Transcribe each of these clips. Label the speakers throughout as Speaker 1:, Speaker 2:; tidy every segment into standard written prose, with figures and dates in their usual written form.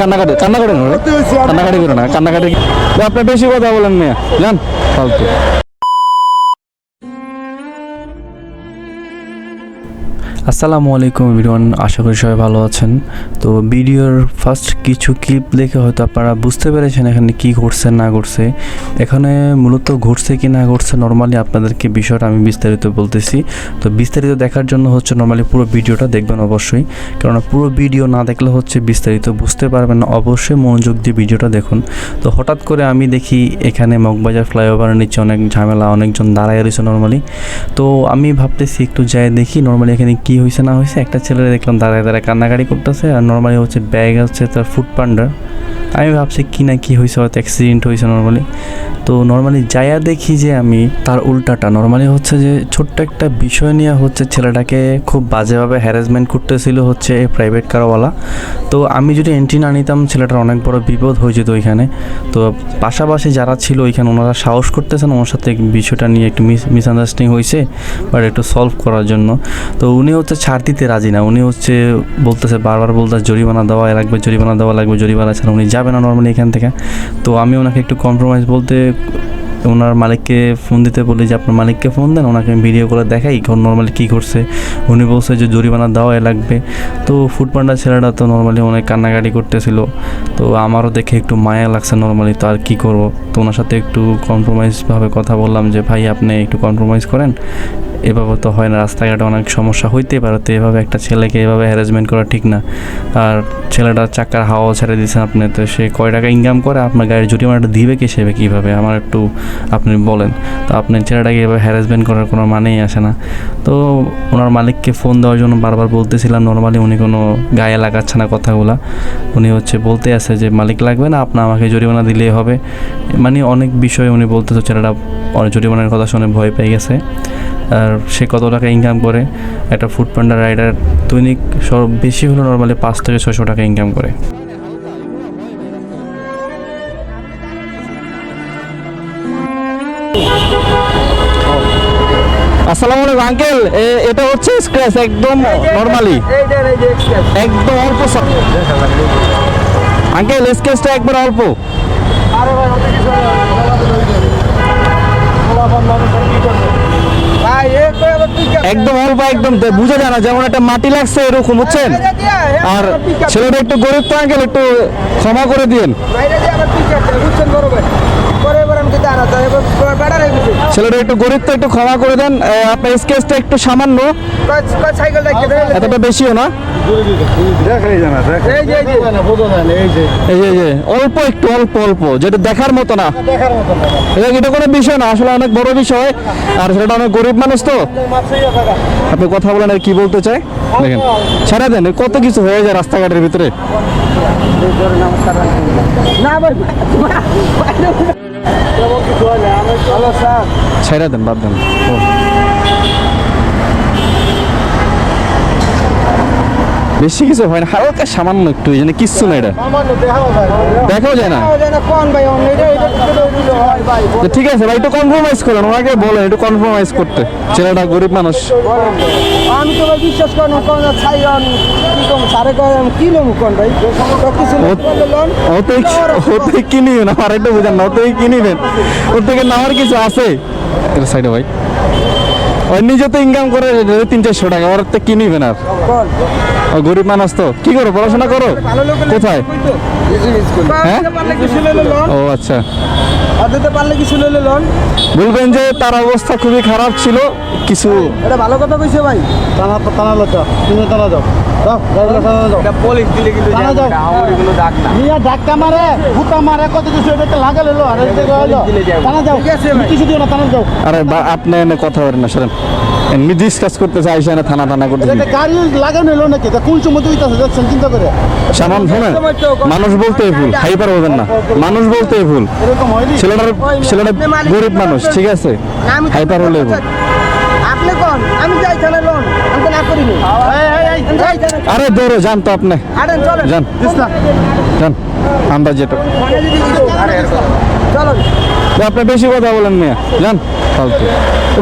Speaker 1: কান্নাকাটি কান্নাকাটি কান্নাকাটি করো না কান্নাকাটি আপনি বেশি কথা বলেন মেয়ে জান ফালতু। আসসালামু আলাইকুম এভরিওয়ান, আশা করি সবাই ভালো আছেন। তো ভিডিওর ফার্স্ট কিছু ক্লিপ দেখে হয়তো আপনারা বুঝতে পেরেছেন এখানে কি ঘটছে না ঘটছে। এখানে মূলত ঘটছে কি না ঘটছে নর্মালি আপনাদেরকে বিষয়টা আমি বিস্তারিত বলতেছি। তো বিস্তারিত দেখার জন্য হচ্ছে নর্মালি পুরো ভিডিওটা দেখবেন অবশ্যই, কেননা পুরো ভিডিও না দেখলে হচ্ছে বিস্তারিত বুঝতে পারবেন না। অবশ্যই মনোযোগ দিয়ে ভিডিওটা দেখুন। তো হঠাৎ করে আমি দেখি এখানে মগবাজার ফ্লাইওভারের নিচে অনেক ঝামেলা, অনেকজন দাঁড়ায় রয়েছে নর্মালি। তো আমি ভাবতেছি একটু যাই দেখি নর্মালি এখানে কি হয়েছে না হয়েছে। একটা ছেলে দেখলাম দাঁড়ায় দাঁড়ায় কান্নাকাটি করতেছে, আর নর্মালি হচ্ছে ব্যাগ হচ্ছে তার ফুড পান্ডার। আমি ভাবছি কি না কি হয়েছে, হয়তো অ্যাক্সিডেন্ট হয়েছে নর্মালি। তো নর্মালি যাইয়া দেখি যে আমি তার উল্টাটা নর্মালি হচ্ছে যে ছোট্ট একটা বিষয় নিয়ে হচ্ছে ছেলেটাকে খুব বাজেভাবে হ্যারাসমেন্ট করতেছিল হচ্ছে প্রাইভেট কারওয়ালা। তো আমি যদি এন্ট্রি না নিতাম ছেলেটার অনেক বড় বিপদ হয়ে যেত ওইখানে। তো পাশাপাশি যারা ছিল ওইখানে ওনারা সাহস করতেছেন ওনার সাথে বিষয়টা নিয়ে একটু মিসআন্ডারস্ট্যান্ডিং হয়েছে, বাট একটু সলভ করার জন্য। তো উনি হচ্ছে ছাড় দিতে রাজি না, উনি হচ্ছে বলতেছে বারবার বলতেছে জরিমানা দেওয়া লাগবে, জরিমানা দেওয়া লাগবে, জরিমানা ছাড়া উনি যাবে না নর্মালি এখান থেকে। তো আমি ওনাকে একটু কম্প্রোমাইজ বলতে ওনার মালিককে ফোন দিতে বলি যে আপনার মালিককে ফোন দেন, ওনাকে আমি ভিডিও করে দেখাই নর্মালি কী করছে। উনি বলছে যে জরিমানা দেওয়াই লাগবে। তো ফুড পান্ডার ছেলেটা তো নর্মালি অনেক কান্নাকাটি করতেছিল। তো আমারও দেখে একটু মায়া লাগছে নর্মালি, তো আর কী করবো। তো ওনার সাথে একটু কম্প্রোমাইজভাবে কথা বললাম যে ভাই আপনি একটু কম্প্রোমাইজ করেন, এভাবে তো হয় না, রাস্তাঘাটে অনেক সমস্যা হইতেই পারে। তো এভাবে একটা ছেলেকে এভাবে হ্যারাসমেন্ট করা ঠিক না। আর ছেলেটার চাকার হাওয়া ছেড়ে দিয়েছেন আপনি, তো সে কয় টাকা ইনকাম করে, আপনার গাড়ির জরিমানাটা দিবে কে সেবে কীভাবে আমার একটু আপনি বলেন। তো আপনার ছেলেটাকে এভাবে হ্যারাসমেন্ট করার কোনো মানেই আসে না। তো ওনার মালিককে ফোন দেওয়ার জন্য বারবার বলতেছিলাম, নর্মালি উনি কোনো গায়ে লাগাচ্ছে না কথাগুলা। উনি হচ্ছে বলতে আছে যে মালিক লাগবে না, আপনার আমাকে জরিমানা দিলেই হবে। মানে অনেক বিষয়ে উনি বলতেছে, ছেলেটা অনেক জরিমানার কথা শুনে ভয় পেয়ে গেছে। আর সে কত টাকা ইনকাম করে, একটা ফুড পান্ডা রাইডার দৈনিক সব বেশি হলো নর্মালি 5 থেকে 600 টাকা ইনকাম করে। আসসালামু আলাইকুম আঙ্কেল, এটা হচ্ছে স্ক্র্যাচ একদম নরমালি, একদম অল্প আঙ্কেল, স্ক্র্যাচটা একবার অল্প। একদম অল্প, একদম বুঝা যায় না, যেমন একটা মাটি লাগছে এরকম, বুঝছেন। আর ছেলেটা একটু গরিব তো আঙ্কেল, একটু ক্ষমা করে দিন। ছেলেটা একটু গরিব তো, একটু ক্ষমা করে দেন। আপনার স্কেচটা একটু সামান্য, এতটা বেশিও না, অল্প একটু, অল্প অল্প, যেটা দেখার মতো না। এটা কোনো বিষয় না, আসলে অনেক বড় বিষয়। আর সেটা অনেক গরিব মানুষ তো, আপনি কথা বলেন আর কি বলতে চাই দেখেন, ছেড়ে দেন। কত কিছু হয়ে যায় রাস্তাঘাটের ভিতরে। ছেড়ে দেন, বাদ দেন। বেশি কিছু হয় না, হালকা সামান্য একটু, এই জন্য কিচ্ছু না, এটা দেখাও যায় না। ঠিক আছে ভাই, একটু কম্প্রোমাইজ করেন, ওনাকে বলেন একটু কম্প্রোমাইজ করতে, ছেলেটা গরিব মানুষ।
Speaker 2: আমি তো ভাই বিশ্বাস করেন
Speaker 1: ওতে কি নিবেন, আমার একটু বুঝেন না, ওতে কি নিবেন, ওর থেকে নেওয়ার কিছু আছে সাইডে ভাই। ওই নিজে তো ইনকাম করে 300-400 টাকা, ওর তো কি নিবেন আর। গরিব মানুষ তো, কি করো, পড়াশোনা করো কোথায়? হ্যাঁ, ও আচ্ছা। বলবেন যে তার অবস্থা খুবই খারাপ ছিল কিছু।
Speaker 2: এটা ভালো কথা কইছে ভাই। ধাক্কা মারে, ভুতা মারে, কত কিছু লাগালে।
Speaker 1: আরে আপনি এনে কথা বলেন না, সরেন। এমনি ডিসকাস করতে চাইছে না, থানা থানা করতে
Speaker 2: গাড়ি লাগানো এলো নাকি, কোন সময় যাচ্ছেন চিন্তা করে।
Speaker 1: সামান শোনেন, মানুষ বলতেই ভুল, হাইপার হবেন না, মানুষ বলতেই ভুল। ছেলেটা গরিব মানুষ, ঠিক আছে, হাইপার হলে ভুল।
Speaker 2: আপনি কোন, আমি যাই থানা লোন, আমি তো না করিনি।
Speaker 1: আরে দৌড়ে যান তো আপনি, যান যান, আমরা যেটা
Speaker 2: চলো।
Speaker 3: আপনি বেশি কথা বলেন মিয়া, জান ফালতু।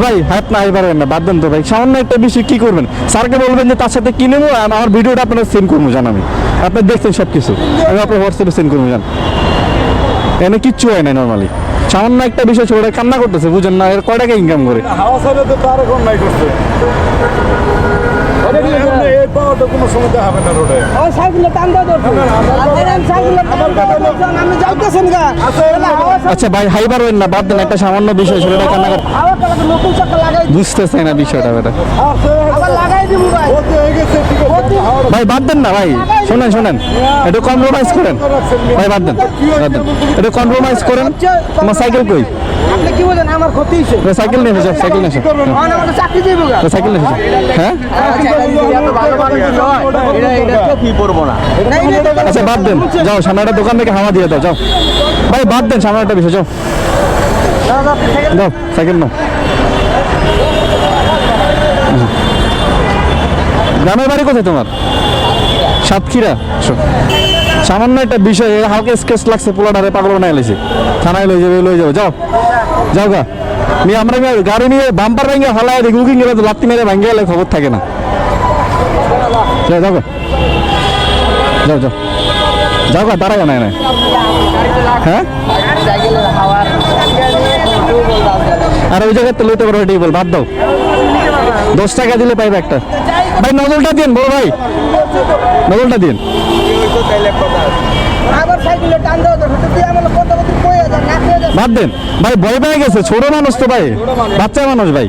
Speaker 3: ভাই হাত না পারবেন না, বাদ দেন তো ভাই। সামান্য একটা বিষয় কি করবেন? স্যারকে বলবেন যে তার সাথে কি নেবো, আমার ভিডিওটা আপনারা সেন্ড করবো, জান আমি। আপনি দেখছেন সব কিছু, আমি আপনার হোয়াটসঅ্যাপে সেন্ড করবো, জান। এখানে কিচ্ছু হয় না নর্মালি। সামান্য একটা বিষয় ছোট কান্না করতেছে, বুঝেন না? এর কয় টাকা ইনকাম করে?
Speaker 4: হাওয়া ছাড়া তো তার এখন নাই করছে এই পাওয়াটা কোনো সময় হবে না রোডে।
Speaker 2: ওই সাইকেলে টান দাও ধরছো সাইকেলে টান দাও আমি যাইতেছেন গা
Speaker 3: আচ্ছা ভাই হাই পারবেন না, বাদ দেন। একটা সামান্য বিষয় ছোটটা কান্না করে
Speaker 2: হাওয়া কালাকে নতুন চাকা লাগাই
Speaker 3: বুঝতেছে না বিষয়টা বেটা।
Speaker 2: আবার লাগাই দিব ভাই
Speaker 4: ওতে হয়ে গেছে, ঠিক আছে হাওয়া
Speaker 3: ভাই বাদ দেন না ভাই, শোনেন একটু কম্প্রোমাইজ করেন ভাই, বাদ দেন। একটু কম্প্রোমাইজ করেন। তোমার সাইকেল কই?
Speaker 2: আপনি কি বলেন আমার ক্ষতি হইছে
Speaker 3: সাইকেল নিয়ে এসো, সাইকেল নিয়ে এসো,
Speaker 2: আমার আমাদের চাকরি দিব গা
Speaker 3: সাইকেল নিয়ে এসো। হ্যাঁ আচ্ছা বাদ দেন, যাও সামনে একটা দোকান থেকে হাওয়া দিয়ে দাও, যাও ভাই বাদ দেন। সামনে একটা বিষয়, যাও যাও সাইকেল নাও। গ্রামের বাড়ি কোথায় তোমার? সাতক্ষীরা। সামান্য একটা বিষয় হালকা স্কেচ লাগছে, পোলাডারে পাগল বানাই লাইছে, থানায় লই যাবে, যাও যাও গা। আমরা গাড়ি নিয়ে বাম্পার ভেঙে হলায় দেখি উকিং গেলে লাত্তি মেরে ভেঙে গেলে খবর থাকে না। যাও যাও গা, যাও যাও যাও গা, দাঁড়ায় না না। হ্যাঁ আর ওই জায়গায় তো লইতে পারো, এটাই বল, বাদ দাও। 10 টাকা দিলে পাইবে একটা। ভাই নজলটা দিন, বড় ভাই নজলটা দিন।
Speaker 2: আবার সাইকেলে টান দাও ধরছো তুই আমার কথা বলতে কই যা না কই যা
Speaker 3: বাদ দেন ভাই, ভয় পেয়ে গেছে, ছোট মানুষ তো ভাই, বাচ্চা মানুষ ভাই।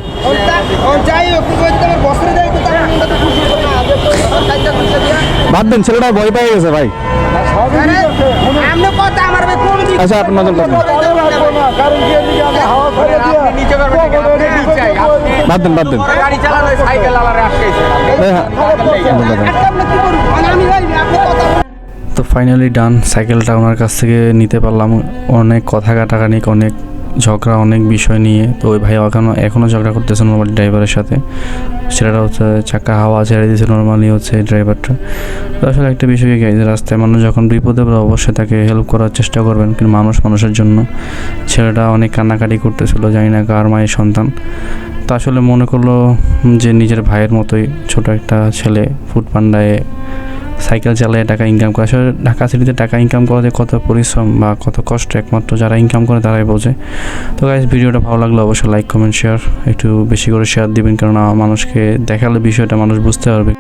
Speaker 2: যাই হোক তুই কই তোমার বসরে যাই তো তার মনটা তো খুশি হবে না সাইকেল খুঁজে দিয়া
Speaker 3: বাদ দেন, ছেলেটা ভয় পেয়ে গেছে ভাই।
Speaker 2: আমনে কথা আমার ভাই কোন দিক
Speaker 3: আচ্ছা আপনার নজলটা দিন,
Speaker 4: কারণ কি এদিকে আমি হাওয়া ছাড়া দিয়া
Speaker 3: বাদ দেন, বাদ দেন।
Speaker 5: গাড়ি চালালে সাইকেল আলারে আটকাইছে
Speaker 3: এই হ্যাঁ, নজলটা দেন।
Speaker 2: আপনি কি করুন আমি ভাই আপনি কথা
Speaker 1: তো ফাইনালি ডান, সাইকেলটা ওনার কাছ থেকে নিতে পারলাম। অনেক কথা কাটাকাটি, অনেক ঝগড়া, অনেক বিষয় নিয়ে। তো ওই ভাই এখনও ঝগড়া করতেছে নর্মালি ড্রাইভারের সাথে। সেটা হচ্ছে চাকা হাওয়া ছেড়ে দিয়েছে নর্মালি হচ্ছে ড্রাইভারটা। তো আসলে একটা বিষয় কি, যে রাস্তায় মানুষ যখন বিপদে পড়ে অবশ্যই তাকে হেল্প করার চেষ্টা করবেন, কিন্তু মানুষের জন্য। ছেলেটা অনেক কান্নাকাটি করতেছিল, জানি না কার মায়ের সন্তান। তো আসলে মনে করলো যে নিজের ভাইয়ের মতোই ছোট একটা ছেলে ফুটপান্ডায় সাইকেল চালিয়ে টাকা ইনকাম করে। আসলে ঢাকা সিটিতে টাকা ইনকাম করা যে কত পরিশ্রম বা কত কষ্ট, একমাত্র যারা ইনকাম করে তারাই বোঝে। তো গাইস, ভিডিওটা ভালো লাগলে অবশ্যই লাইক কমেন্ট শেয়ার একটু বেশি করে শেয়ার দিবেন, কারণ মানুষকে দেখালে বিষয়টা মানুষ বুঝতে পারবে।